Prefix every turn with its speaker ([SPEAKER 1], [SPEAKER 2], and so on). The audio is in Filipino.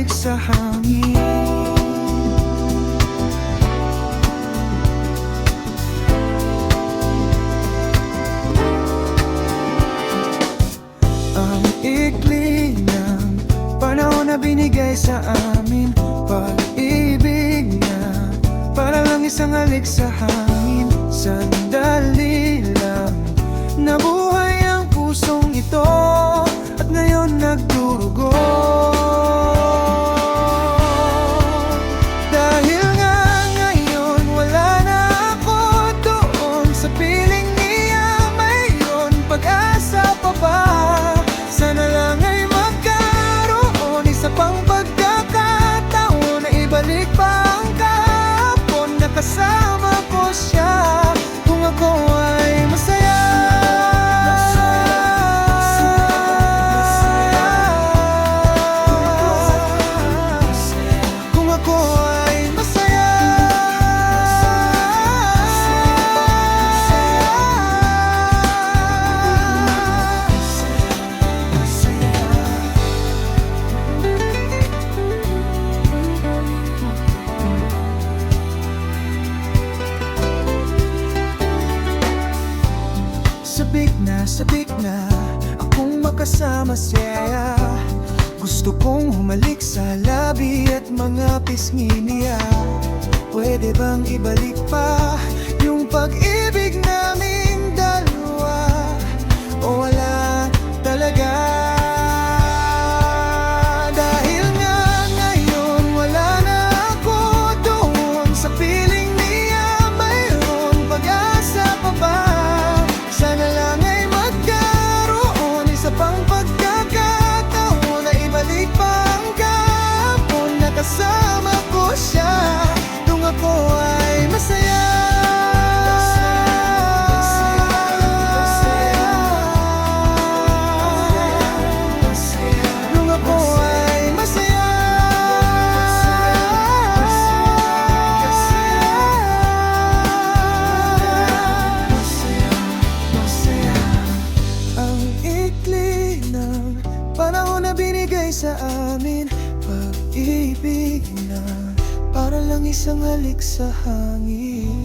[SPEAKER 1] halik sa hangin. Ang ikli ng panahon na binigay sa amin, pag-ibig na para lang isang halik sa hangin. Sandali lang nabuhay ang pusong ito at ngayon nagdurugo. Dahil nga ngayon wala na ako doon sa piling niya, mayroon pag-asa pa ba? Sana lang ay magkaroon isa pang pagkakataon na ibalik pa ang kahapon na kasama ko siya. Kung ako ay masaya, kung ako ay masaya, sabik na akong makasama siya. Gusto kong humalik sa labi at mga pisngi niya. Pwede bang ibalik pa yung pag-ibig naming dalawa? O wala talaga? Dahil nga ngayon wala na ako doon sa piling niya, mayroon pag-asa pa ba? Sana lang ay magkaroon isa pang pagkakataon na ibalik pa ang kahapon na kasama ko siya. Kung ako ay masaya, kung ako ay masaya, ang ikli ng panahon na binigay sa amin, pag-ibig na para lang isang halik sa hangin.